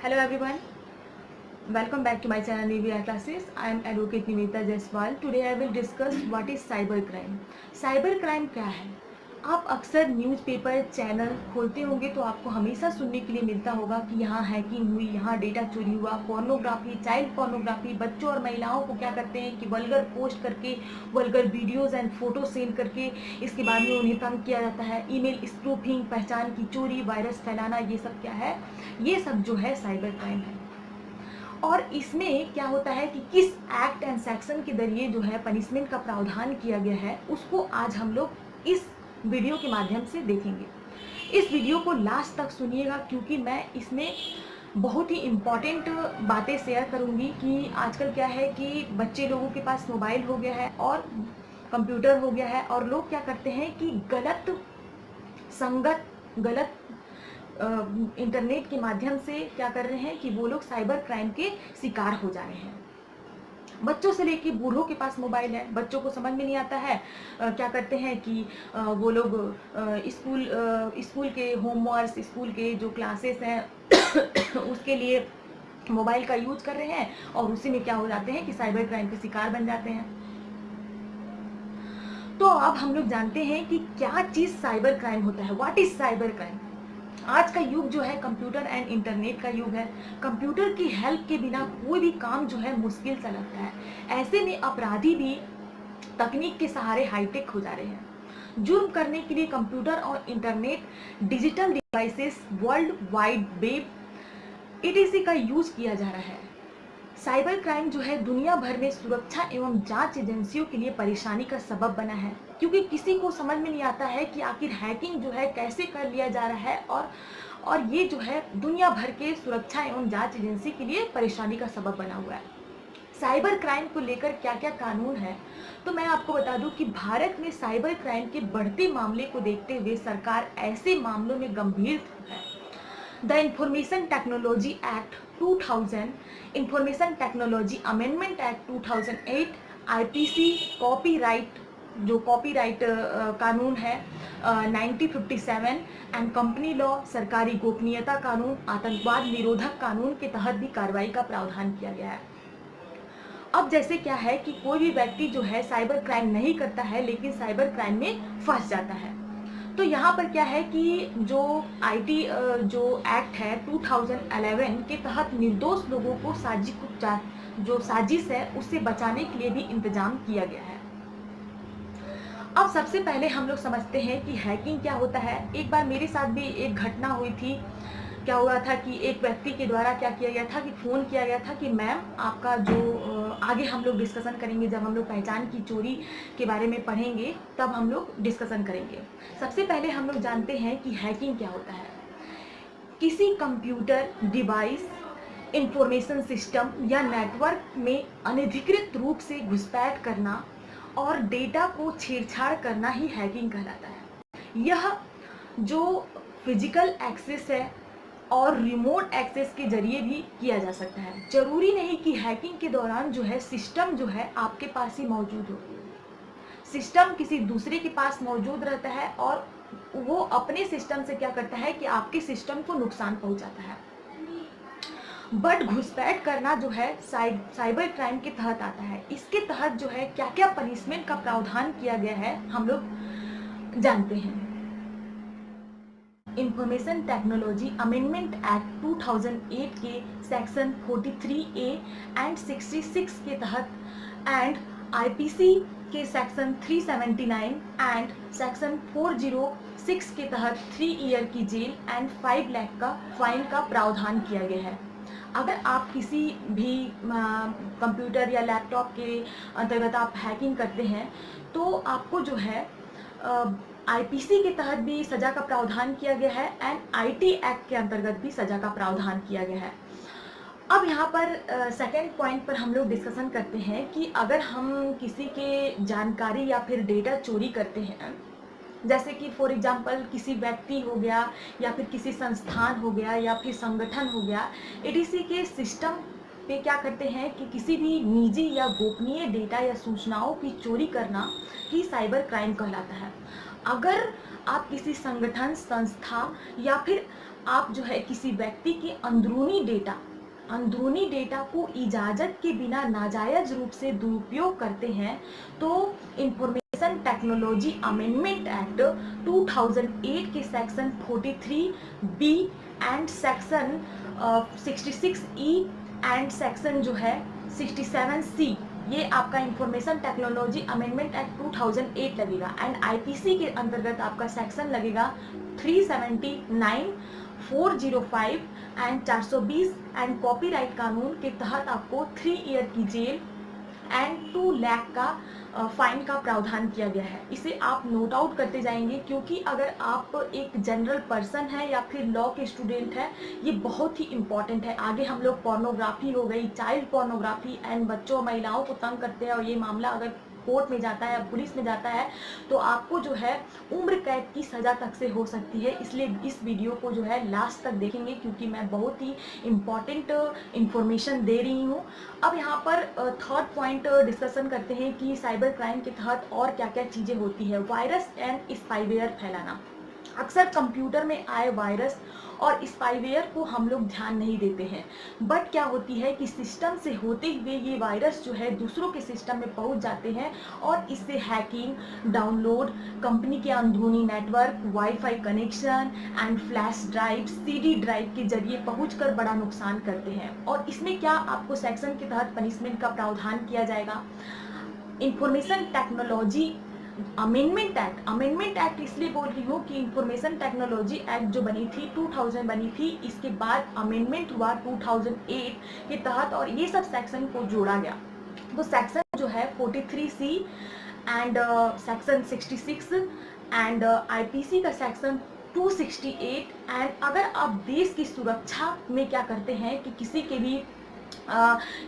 Hello everyone, welcome back to my channel Nivea Classes. I am Advocate Nimita Jaiswal. Today I will discuss what is cyber crime. Cyber crime क्या है? आप अक्सर newspaper channel खोलते होंगे तो आपको हमेशा सुनने के लिए मिलता होगा कि यहाँ हैकिंग हुई, यहाँ डेटा चोरी हुआ, पोर्नोग्राफी, चाइल्ड पोर्नोग्राफी, बच्चों और महिलाओं को क्या करते हैं कि वल्गर पोस्ट करके, vulgar videos and photo send करके इसके बाद में उन्हें तंग किया जाता है। ईमेल स्पूफिंग, पहचान की चोरी, वायरस फैलाना, ये सब क्या है? ये सब जो है साइबर क्राइम है। और इसमें क्या होता है कि किस एक्ट एंड सेक्शन के जरिए जो है पनिशमेंट का प्रावधान किया गया है, उसको आज हम लोग इस वीडियो के माध्यम से देखेंगे। इस वीडियो को लास्ट तक सुनिएगा क्योंकि मैं इसमें बहुत ही इम्पॉर्टेंट बातें शेयर करूंगी कि आजकल क्या है कि बच्चे लोगों के पास मोबाइल हो गया है और कंप्यूटर हो गया है और लोग क्या करते हैं कि गलत संगत, गलत इंटरनेट के माध्यम से क्या कर रहे हैं कि वो लोग साइबर क्राइम के शिकार हो जा रहे हैं। बच्चों से लेके बूढ़ों के पास मोबाइल है, बच्चों को समझ में नहीं आता है, क्या करते हैं कि वो लोग स्कूल के होमवर्क, स्कूल के जो क्लासेस हैं उसके लिए मोबाइल का यूज कर रहे हैं और उसी में क्या हो जाते हैं कि साइबर क्राइम के शिकार बन जाते हैं। तो अब हम लोग जानते हैं कि क्या चीज़ साइबर क्राइम होता है। What is cyber crime? आज का युग जो है कंप्यूटर एंड इंटरनेट का युग है। कंप्यूटर की हेल्प के बिना कोई भी काम जो है मुश्किल सा लगता है। ऐसे में अपराधी भी तकनीक के सहारे हाईटेक हो जा रहे हैं। जुर्म करने के लिए कंप्यूटर और internet, digital devices, world wide web etc का यूज किया जा रहा है। साइबर क्राइम जो है दुनिया भर में सुरक्षा एवं जांच एजेंसियों के लिए परेशानी का सबब बना है, क्योंकि किसी को समझ में नहीं आता है कि आखिर हैकिंग जो है कैसे कर लिया जा रहा है और ये जो है दुनिया भर के सुरक्षा एवं जांच एजेंसी के लिए परेशानी का सबब बना हुआ है। साइबर क्राइम को लेकर क्या क्या कानून है, तो मैं आपको बता दूं कि भारत में साइबर क्राइम के बढ़ते मामले को देखते हुए सरकार ऐसे मामलों में गंभीर है। The information technology act 2000, information technology amendment act 2008, IPC copyright, जो कॉपीराइट कानून है 1957 एंड कंपनी लॉ, सरकारी गोपनीयता कानून, आतंकवाद निरोधक कानून के तहत भी कार्रवाई का प्रावधान किया गया है। अब जैसे क्या है कि कोई भी व्यक्ति जो है साइबर क्राइम नहीं करता है लेकिन साइबर क्राइम में फंस जाता है, तो यहाँ पर क्या है कि जो आईटी जो एक्ट है 2011 के तहत निर्दोष लोगों को जो साजिश है उससे बचाने के लिए भी इंतजाम किया गया है। अब सबसे पहले हम लोग समझते हैं कि हैकिंग क्या होता है। एक बार मेरे साथ भी एक घटना हुई थी। क्या हुआ था कि एक व्यक्ति के द्वारा क्या किया गया था कि फ़ोन किया गया था कि मैम आपका जो आगे हम लोग डिस्कशन करेंगे, जब हम लोग पहचान की चोरी के बारे में पढ़ेंगे तब हम लोग डिस्कशन करेंगे। सबसे पहले हम लोग जानते हैं कि हैकिंग क्या होता है। किसी कंप्यूटर डिवाइस, इंफॉर्मेशन सिस्टम या नेटवर्क में अनधिकृत रूप से घुसपैठ करना और डेटा को छेड़छाड़ करना ही हैकिंग कहलाता है। यह जो फिजिकल एक्सेस है और रिमोट एक्सेस के जरिए भी किया जा सकता है। जरूरी नहीं कि हैकिंग के दौरान जो है सिस्टम जो है आपके पास ही मौजूद हो। सिस्टम किसी दूसरे के पास मौजूद रहता है और वो अपने सिस्टम से क्या करता है कि आपके सिस्टम को नुकसान पहुंचाता है। बट घुसपैठ करना जो है साइबर क्राइम के तहत आता है। इसके तहत जो है क्या क्या पनिशमेंट का प्रावधान किया गया है हम लोग जानते हैं। इंफॉर्मेशन टेक्नोलॉजी अमेंडमेंट एक्ट 2008 के सेक्शन 43A एंड 66 के तहत एंड आईपीसी के सेक्शन 379 एंड सेक्शन 406 के तहत 3 ईयर की जेल एंड 5 लाख का फाइन का प्रावधान किया गया है। अगर आप किसी भी कंप्यूटर या लैपटॉप के अंतर्गत आप हैकिंग करते हैं तो आपको जो है आईपीसी के तहत भी सज़ा का प्रावधान किया गया है एंड आईटी एक्ट के अंतर्गत भी सज़ा का प्रावधान किया गया है। अब यहाँ पर सेकेंड पॉइंट पर हम लोग डिस्कशन करते हैं कि अगर हम किसी के जानकारी या फिर डेटा चोरी करते हैं, जैसे कि फॉर एग्जांपल किसी व्यक्ति हो गया या फिर किसी संस्थान हो गया या फिर संगठन हो गया, एडीसी के सिस्टम पे क्या करते हैं कि किसी भी निजी या गोपनीय डेटा या सूचनाओं की चोरी करना ही साइबर क्राइम कहलाता है। अगर आप किसी संगठन, संस्था या फिर आप जो है किसी व्यक्ति के अंदरूनी डेटा को इजाज़त के बिना नाजायज रूप से दुरुपयोग करते हैं तो इंफॉर्मेशन टेक्नोलॉजी अमेंडमेंट एक्ट 2008 के section 43 B and section 66 E and section जो है 67 सी, ये आपका इंफॉर्मेशन टेक्नोलॉजी अमेंडमेंट एक्ट 2008 लगेगा। एंड आईपीसी के अंतर्गत आपका सेक्शन लगेगा 379, 405 एंड 420 एंड कॉपीराइट कानून के तहत आपको 3 ईयर की जेल एंड 2 लाख का फाइन का प्रावधान किया गया है। इसे आप नोट आउट करते जाएंगे, क्योंकि अगर आप एक जनरल पर्सन है या फिर लॉ के स्टूडेंट है, ये बहुत ही इंपॉर्टेंट है। आगे हम लोग पोर्नोग्राफी हो गई, चाइल्ड पोर्नोग्राफी एंड बच्चों महिलाओं को तंग करते हैं और ये मामला अगर कोर्ट में जाता है, पुलिस में जाता है, तो आपको जो है उम्र कैद की सज़ा तक से हो सकती है। इसलिए इस वीडियो को जो है लास्ट तक देखेंगे, क्योंकि मैं बहुत ही इम्पॉर्टेंट इंफॉर्मेशन दे रही हूँ। अब यहाँ पर थर्ड पॉइंट डिस्कशन करते हैं कि साइबर क्राइम के तहत और क्या क्या चीज़ें होती है। वायरस एंड स्पाईवेयर फैलाना। अक्सर कंप्यूटर में आए वायरस और स्पाईवेयर को हम लोग ध्यान नहीं देते हैं, बट क्या होती है कि सिस्टम से होते हुए ये वायरस जो है दूसरों के सिस्टम में पहुंच जाते हैं और इससे हैकिंग, डाउनलोड, कंपनी के अंदरूनी network, wifi connection and flash drive, CD drive के जरिए पहुंचकर बड़ा नुकसान करते हैं। और इसमें क्या आपको सेक्शन के तहत पनिशमेंट का प्रावधान किया जाएगा। इंफॉर्मेशन टेक्नोलॉजी अमेंडमेंट एक्ट इसलिए बोल रही हूँ कि इंफॉर्मेशन टेक्नोलॉजी एक्ट जो बनी थी 2000 बनी थी, इसके बाद अमेंडमेंट हुआ 2008 के तहत और ये सब सेक्शन को जोड़ा गया। तो सेक्शन जो है 43C and section 66 and IPC का सेक्शन 268। एंड अगर आप देश की सुरक्षा में क्या करते हैं कि किसी के भी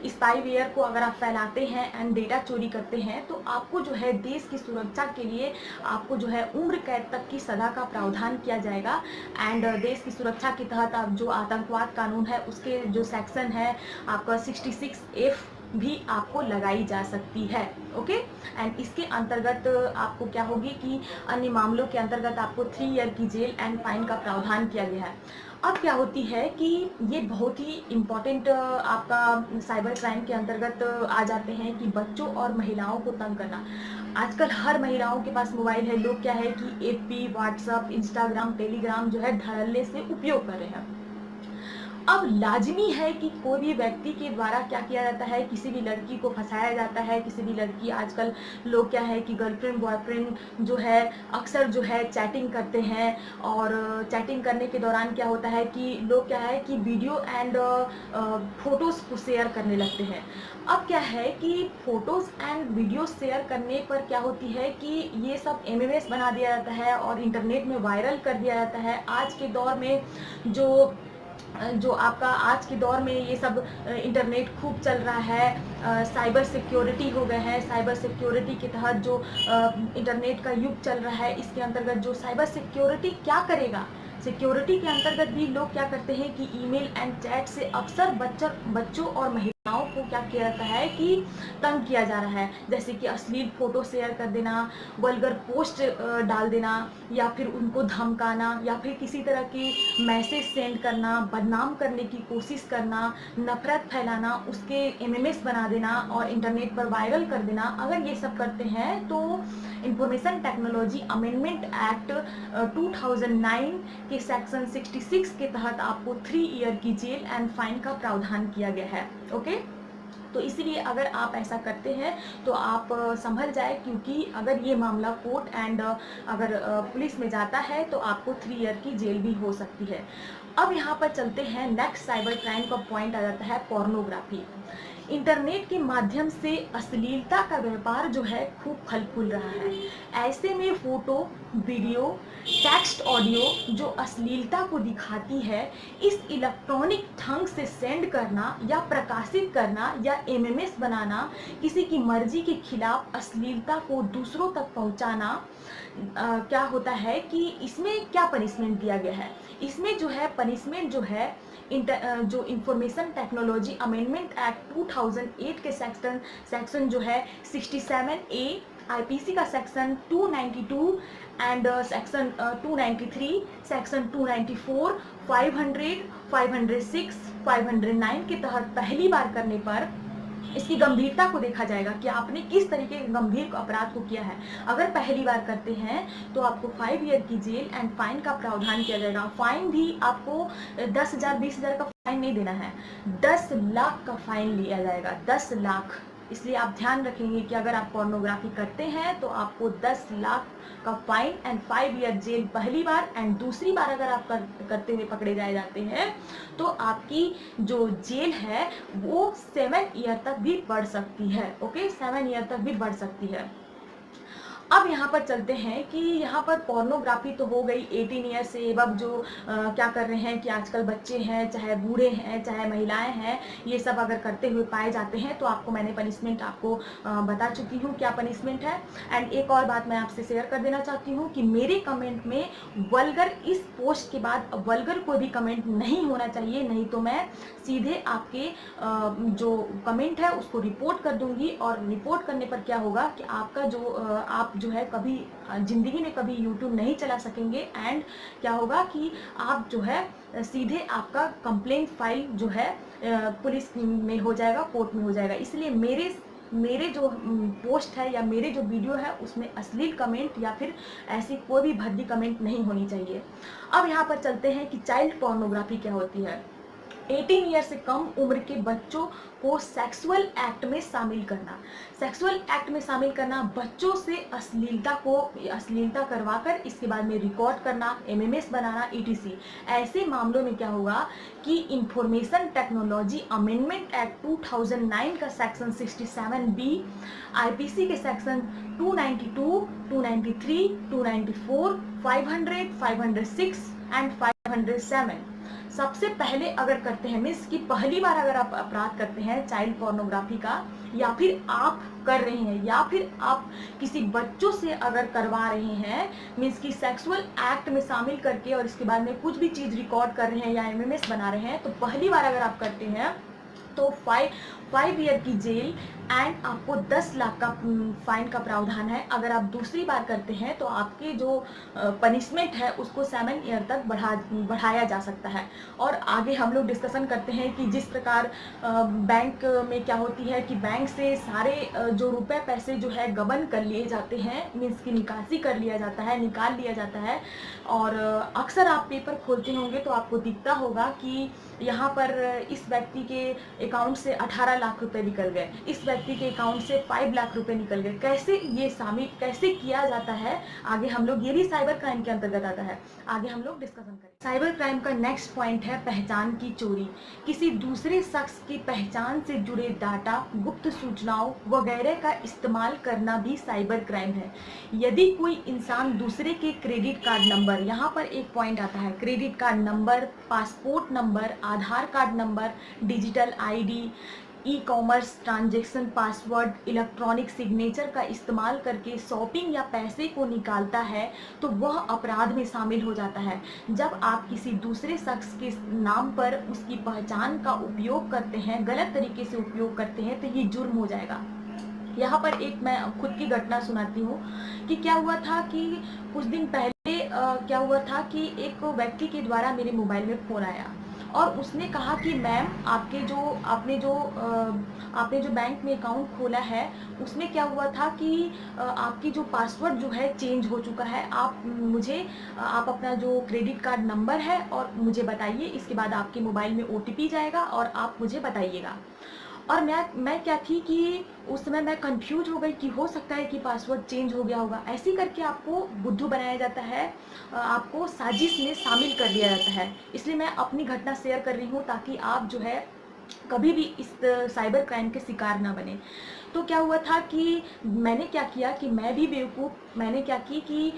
स्पाईवेयर को अगर आप फैलाते हैं एंड डेटा चोरी करते हैं, तो आपको जो है देश की सुरक्षा के लिए आपको जो है उम्र कैद तक की सज़ा का प्रावधान किया जाएगा। एंड देश की सुरक्षा के तहत आप जो आतंकवाद कानून है उसके जो सेक्शन है आपका 66F भी आपको लगाई जा सकती है। ओके, एंड इसके अंतर्गत आपको क्या होगी कि अन्य मामलों के अंतर्गत आपको 3 ईयर की जेल एंड फाइन का प्रावधान किया गया है। अब क्या होती है कि ये बहुत ही इम्पॉर्टेंट आपका साइबर क्राइम के अंतर्गत आ जाते हैं कि बच्चों और महिलाओं को तंग करना। आजकल हर महिलाओं के पास मोबाइल है। लोग क्या है कि एफबी, व्हाट्सएप, इंस्टाग्राम, टेलीग्राम जो है धड़ल्ले से उपयोग कर रहे हैं। अब लाजमी है कि कोई भी व्यक्ति के द्वारा क्या किया जाता है, किसी भी लड़की को फंसाया जाता है। किसी भी लड़की, आजकल लोग क्या है कि गर्लफ्रेंड बॉयफ्रेंड जो है अक्सर जो है चैटिंग करते हैं और चैटिंग करने के दौरान क्या होता है कि लोग क्या है कि वीडियो एंड फोटोज़ को शेयर करने लगते हैं। अब क्या है कि फोटोज़ एंड वीडियो शेयर करने पर क्या होती है कि ये सब एमएमएस बना दिया जाता है और इंटरनेट में वायरल कर दिया जाता है। आज के दौर में जो आपका आज के दौर में ये सब इंटरनेट खूब चल रहा है। साइबर सिक्योरिटी हो गए हैं। साइबर सिक्योरिटी के तहत जो इंटरनेट का युग चल रहा है, इसके अंतर्गत जो साइबर सिक्योरिटी क्या करेगा, सिक्योरिटी के अंतर्गत भी लोग क्या करते हैं कि ईमेल एंड चैट से अक्सर बच्चों और महिलाओं को क्या किया जाता है कि तंग किया जा रहा है। जैसे कि अश्लील फोटो शेयर कर देना, वल्गर पोस्ट डाल देना, या फिर उनको धमकाना, या फिर किसी तरह की मैसेज सेंड करना, बदनाम करने की कोशिश करना, नफरत फैलाना, उसके एमएमएस बना देना और इंटरनेट पर वायरल कर देना। अगर ये सब करते हैं तो इंफॉर्मेशन टेक्नोलॉजी अमेंडमेंट एक्ट 2009 के सेक्शन 66 के तहत आपको 3 ईयर की जेल एंड फाइन का प्रावधान किया गया है। ओके, तो इसीलिए अगर आप ऐसा करते हैं तो आप संभल जाए, क्योंकि अगर ये मामला कोर्ट एंड अगर पुलिस में जाता है तो आपको 3 ईयर की जेल भी हो सकती है। अब यहाँ पर चलते हैं, नेक्स्ट साइबर क्राइम का पॉइंट आ जाता है पोर्नोग्राफी। इंटरनेट के माध्यम से अश्लीलता का व्यापार जो है खूब फल फूल रहा है। ऐसे में फोटो, वीडियो, टेक्स्ट, ऑडियो जो अश्लीलता को दिखाती है, इस इलेक्ट्रॉनिक ढंग से सेंड करना या प्रकाशित करना या एमएमएस बनाना, किसी की मर्जी के खिलाफ अश्लीलता को दूसरों तक पहुंचाना, क्या होता है कि इसमें क्या पनिशमेंट दिया गया है। इसमें जो है पनिशमेंट जो है जो इंफॉर्मेशन टेक्नोलॉजी अमेंडमेंट एक्ट 2008 के सेक्शन जो है 67A आईपीसी का सेक्शन 292 एंड सेक्शन 293, सेक्शन 294, 500, 506, 509 के तहत पहली बार करने पर इसकी गंभीरता को देखा जाएगा कि आपने किस तरीके के गंभीर अपराध को किया है। अगर पहली बार करते हैं तो आपको 5 ईयर की जेल एंड फाइन का प्रावधान किया जाएगा। फाइन भी आपको 10,000 20,000 का फाइन नहीं देना है, 10 लाख का फाइन लिया जाएगा, 10 लाख। इसलिए आप ध्यान रखेंगे कि अगर आप पोर्नोग्राफी करते हैं तो आपको 10 लाख का फाइन एंड 5 ईयर जेल पहली बार, एंड दूसरी बार अगर आप करते हुए पकड़े जाते हैं तो आपकी जो जेल है वो 7 ईयर तक भी बढ़ सकती है। ओके, 7 ईयर तक भी बढ़ सकती है। अब यहाँ पर चलते हैं कि यहाँ पर पोर्नोग्राफी तो हो गई 18 ईयर से एबव जो क्या कर रहे हैं कि आजकल बच्चे हैं, चाहे बूढ़े हैं, चाहे महिलाएं हैं, ये सब अगर करते हुए पाए जाते हैं तो आपको मैंने पनिशमेंट आपको बता चुकी हूँ क्या पनिशमेंट है। एंड एक और बात मैं आपसे शेयर कर देना चाहती हूँ कि मेरे कमेंट में वल्गर, इस पोस्ट के बाद वल्गर कोई भी कमेंट नहीं होना चाहिए, नहीं तो मैं सीधे आपके जो कमेंट है उसको रिपोर्ट कर दूंगी। और रिपोर्ट करने पर क्या होगा कि आपका जो आप जो है कभी जिंदगी में कभी यूट्यूब नहीं चला सकेंगे, एंड क्या होगा कि आप जो है सीधे आपका कंप्लेंट फाइल जो है पुलिस में हो जाएगा, कोर्ट में हो जाएगा। इसलिए मेरे जो पोस्ट है या मेरे जो वीडियो है उसमें अश्लील कमेंट या फिर ऐसी कोई भी भद्दी कमेंट नहीं होनी चाहिए। अब यहाँ पर चलते हैं कि चाइल्ड पोर्नोग्राफी क्या होती है। 18 ईयर से कम उम्र के बच्चों को सेक्सुअल एक्ट में शामिल करना। सेक्सुअल एक्ट में शामिल करना, बच्चों से अश्लीलता करवाकर इसके बाद में रिकॉर्ड करना, एमएमएस बनाना, ईटीसी। ऐसे मामलों में क्या होगा कि इंफॉर्मेशन टेक्नोलॉजी अमेंडमेंट एक्ट 2009 का सेक्शन 67B, आईपीसी के सेक्शन 292, 293, 294, 500, 506 एंड 507 सबसे पहले अगर करते हैं, मीन्स कि पहली बार अगर आप अपराध करते हैं चाइल्ड पोर्नोग्राफी का, या फिर आप कर रहे हैं या फिर आप किसी बच्चों से अगर करवा रहे हैं, मीन्स कि सेक्सुअल एक्ट में शामिल करके और इसके बाद में कुछ भी चीज रिकॉर्ड कर रहे हैं या एमएमएस बना रहे हैं, तो पहली बार अगर आप करते हैं तो 5 ईयर की जेल एंड आपको 10 लाख का फाइन का प्रावधान है। अगर आप दूसरी बार करते हैं तो आपके जो पनिशमेंट है उसको 7 ईयर तक बढ़ाया जा सकता है। और आगे हम लोग डिस्कशन करते हैं कि जिस प्रकार बैंक में क्या होती है कि बैंक से सारे जो रुपए पैसे जो है गबन कर लिए जाते हैं, मीन्स की निकासी कर लिया जाता है, निकाल लिया जाता है। और अक्सर आप पेपर खोलते होंगे तो आपको दिखता होगा कि यहाँ पर इस व्यक्ति के अकाउंट से 18 लाख रुपए निकल गए, इस व्यक्ति के अकाउंट से 5 लाख रुपए निकल गए। कैसे ये शामिल कैसे किया जाता है, आगे हम लोग, ये भी साइबर क्राइम के अंतर्गत आता है, आगे हम लोग डिस्कशन करेंगे। साइबर क्राइम का नेक्स्ट पॉइंट है पहचान की चोरी। किसी दूसरे शख्स की पहचान से जुड़े डाटा, गुप्त सूचनाओं वगैरह का इस्तेमाल करना भी साइबर क्राइम है। यदि कोई इंसान दूसरे के क्रेडिट कार्ड नंबर, यहाँ पर एक पॉइंट आता है, credit card number, passport number, Aadhaar card number, digital ID, e commerce transaction password, electronic signature का इस्तेमाल करके शॉपिंग या पैसे को निकालता है तो वह अपराध में शामिल हो जाता है। जब आप किसी दूसरे शख्स के नाम पर उसकी पहचान का उपयोग करते हैं, गलत तरीके से उपयोग करते हैं, तो ये जुर्म हो जाएगा। यहाँ पर एक मैं खुद की घटना सुनाती हूँ कि क्या हुआ था कि कुछ दिन पहले क्या हुआ था कि एक व्यक्ति के द्वारा मेरे मोबाइल में फ़ोन आया और उसने कहा कि मैम आपने जो बैंक में अकाउंट खोला है उसमें क्या हुआ था कि आपकी जो पासवर्ड जो है चेंज हो चुका है, आप अपना जो क्रेडिट कार्ड नंबर है और मुझे बताइए, इसके बाद आपके मोबाइल में ओटीपी जाएगा और आप मुझे बताइएगा। और मैं क्या थी कि उस समय मैं कंफ्यूज हो गई कि हो सकता है कि पासवर्ड चेंज हो गया होगा। ऐसे करके आपको बुद्धू बनाया जाता है, आपको साजिश में शामिल कर दिया जाता है। इसलिए मैं अपनी घटना शेयर कर रही हूँ ताकि आप जो है कभी भी इस साइबर क्राइम के शिकार ना बने। तो क्या हुआ था कि मैंने क्या किया कि मैं भी बेवकूफ़, मैंने क्या की कि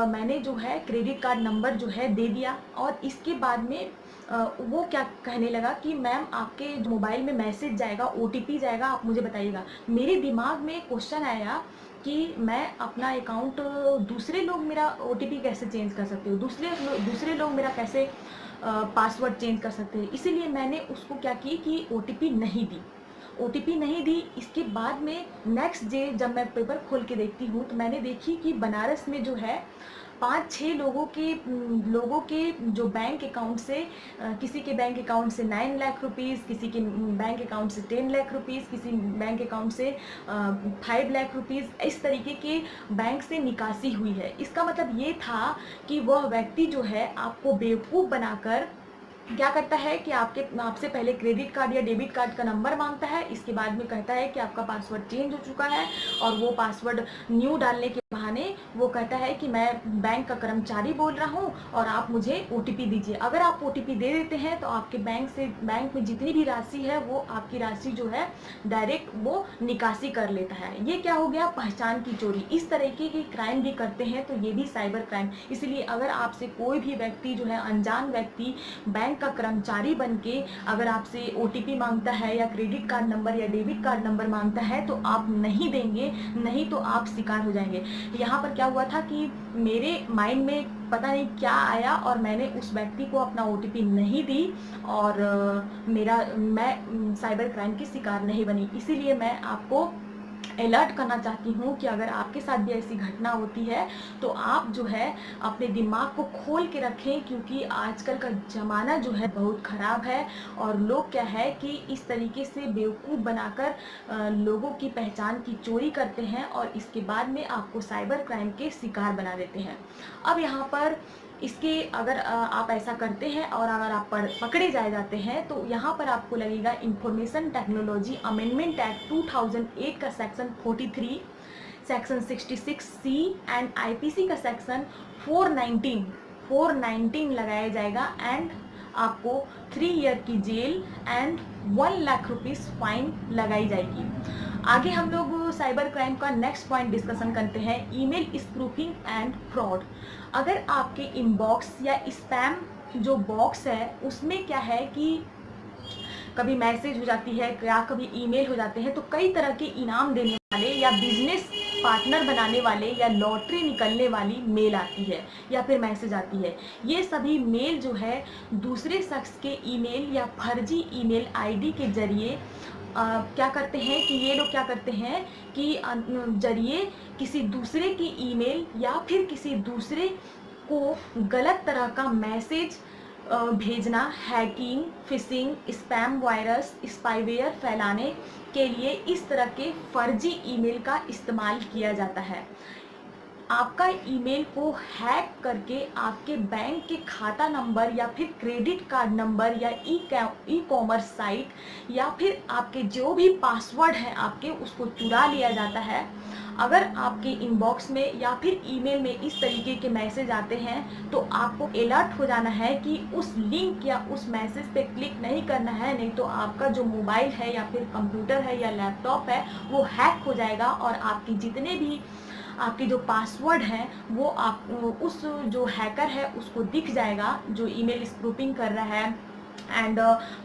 मैंने जो है क्रेडिट कार्ड नंबर जो है दे दिया और इसके बाद में वो क्या कहने लगा कि मैम आपके मोबाइल में मैसेज जाएगा, ओटीपी जाएगा, आप मुझे बताइएगा। मेरे दिमाग में क्वेश्चन आया कि मैं अपना अकाउंट, दूसरे लोग मेरा ओटीपी कैसे चेंज कर सकते हो, दूसरे लोग मेरा कैसे पासवर्ड चेंज कर सकते हैं। इसीलिए मैंने उसको क्या की कि ओटीपी नहीं दी। ओटीपी नहीं दी। इसके बाद में नेक्स्ट डे जब मैं पेपर खोल के देखती हूँ तो मैंने देखी कि बनारस में जो है 5-6 लोगों के जो बैंक अकाउंट से किसी के बैंक अकाउंट से 9 लाख रुपीज़, किसी के बैंक अकाउंट से 10 लाख रुपीज़, किसी बैंक अकाउंट से 5 लाख रुपीज़, इस तरीके के बैंक से निकासी हुई है। इसका मतलब ये था कि वह व्यक्ति जो है आपको बेवकूफ़ बनाकर क्या करता है कि आपसे पहले क्रेडिट कार्ड या डेबिट कार्ड का नंबर मांगता है। इसके बाद में कहता है कि आपका पासवर्ड चेंज हो चुका है, और वो पासवर्ड न्यू डालने के बहाने वो कहता है कि मैं बैंक का कर्मचारी बोल रहा हूँ और आप मुझे ओटीपी दीजिए। अगर आप ओटीपी दे देते हैं तो आपके बैंक में जितनी भी राशि है वो आपकी राशि जो है डायरेक्ट वो निकासी कर लेता है। ये क्या हो गया? पहचान की चोरी। इस तरीके की क्राइम भी करते हैं तो ये भी साइबर क्राइम। इसलिए अगर आपसे कोई भी व्यक्ति जो है, अनजान व्यक्ति बैंक का कर्मचारी बनके अगर आपसे ओटीपी मांगता है या क्रेडिट कार्ड नंबर या डेबिट कार्ड नंबर मांगता है तो आप नहीं देंगे, नहीं तो आप शिकार हो जाएंगे। यहाँ पर क्या हुआ था कि मेरे माइंड में पता नहीं क्या आया और मैंने उस व्यक्ति को अपना ओटीपी नहीं दी, और मैं साइबर क्राइम की शिकार नहीं बनी। इसीलिए मैं आपको अलर्ट करना चाहती हूँ कि अगर आपके साथ भी ऐसी घटना होती है तो आप जो है अपने दिमाग को खोल के रखें, क्योंकि आजकल का ज़माना जो है बहुत ख़राब है, और लोग क्या है कि इस तरीके से बेवकूफ़ बनाकर लोगों की पहचान की चोरी करते हैं और इसके बाद में आपको साइबर क्राइम के शिकार बना देते हैं। अब यहाँ पर इसके अगर आप ऐसा करते हैं और अगर आप पकड़े जाते हैं तो यहाँ पर आपको लगेगा इंफॉर्मेशन टेक्नोलॉजी अमेंडमेंट एक्ट 2008 का section 43, section 66C and IPC का सेक्शन 419 लगाया जाएगा, एंड आपको 3 ईयर की जेल एंड 1 लाख रुपीज़ फाइन लगाई जाएगी। आगे हम लोग साइबर क्राइम का नेक्स्ट पॉइंट डिस्कशन करते हैं, ईमेल स्पूफिंग एंड फ्रॉड। अगर आपके इनबॉक्स या स्पैम जो बॉक्स है उसमें क्या है कि कभी मैसेज हो जाती है या कभी ईमेल हो जाते हैं तो कई तरह के इनाम देने वाले या बिजनेस पार्टनर बनाने वाले या लॉटरी निकलने वाली मेल आती है या फिर मैसेज आती है। ये सभी मेल जो है दूसरे शख्स के ईमेल या फर्जी ईमेल आईडी के जरिए क्या करते हैं कि ये लोग क्या करते हैं कि जरिए किसी दूसरे की ईमेल या फिर किसी दूसरे को गलत तरह का मैसेज भेजना, hacking, fishing, spam virus, spyware फैलाने के लिए इस तरह के फर्जी ईमेल का इस्तेमाल किया जाता है। आपका ईमेल को हैक करके आपके बैंक के खाता नंबर या फिर क्रेडिट कार्ड नंबर या ई कॉमर्स साइट या फिर आपके जो भी पासवर्ड है आपके उसको चुरा लिया जाता है। अगर आपके इनबॉक्स में या फिर ईमेल में इस तरीके के मैसेज आते हैं तो आपको अलर्ट हो जाना है कि उस लिंक या उस मैसेज पे क्लिक नहीं करना है, नहीं तो आपका जो मोबाइल है या फिर कंप्यूटर है या लैपटॉप है वो हैक हो जाएगा और आपकी जितने भी आपके जो पासवर्ड हैं वो आप उस जो हैकर है उसको दिख जाएगा, जो ईमेल स्पूफिंग कर रहा है एंड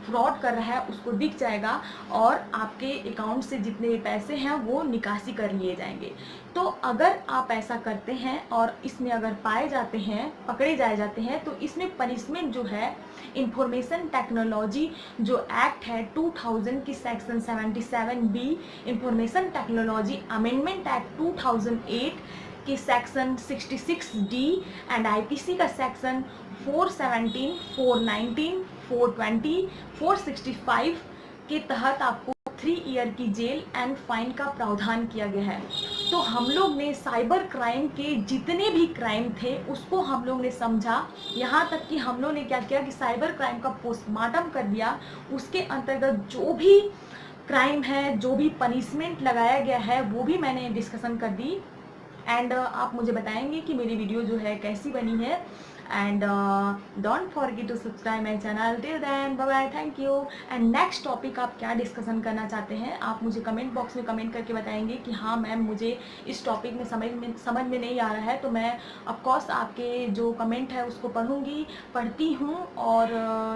फ्रॉड कर रहा है उसको दिख जाएगा और आपके अकाउंट से जितने भी पैसे हैं वो निकासी कर लिए जाएंगे। तो अगर आप ऐसा करते हैं और इसमें अगर पाए जाते हैं, पकड़े जाते हैं तो इसमें पनिशमेंट जो है इंफॉर्मेशन टेक्नोलॉजी जो एक्ट है 2000 की section 77B, information technology amendment act 2008 की सेक्शन 66D एंड आईपीसी का सेक्शन 417, 419, 420, 465 के तहत आपको 3 ईयर की जेल एंड फाइन का प्रावधान किया गया है। तो हम लोग ने साइबर क्राइम के जितने भी क्राइम थे उसको हम लोग ने समझा, यहाँ तक कि हम लोग ने क्या किया कि साइबर क्राइम का पोस्टमार्टम कर दिया। उसके अंतर्गत जो भी क्राइम है, जो भी पनिशमेंट लगाया गया है वो भी मैंने डिस्कशन कर दी। एंड आप मुझे बताएंगे कि मेरी वीडियो जो है कैसी बनी है। And don't forget to subscribe my channel. Till then bye bye, thank you. And next topic आप क्या डिस्कशन करना चाहते हैं आप मुझे कमेंट बॉक्स में कमेंट करके बताएंगे कि हाँ मैम मुझे इस टॉपिक में समझ में नहीं आ रहा है, तो मैं ऑफकोर्स आपके जो कमेंट है उसको पढ़ती हूँ और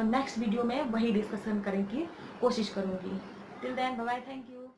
नेक्स्ट वीडियो में वही डिस्कशन करने की कोशिश करूँगी। Till then bye bye, thank you.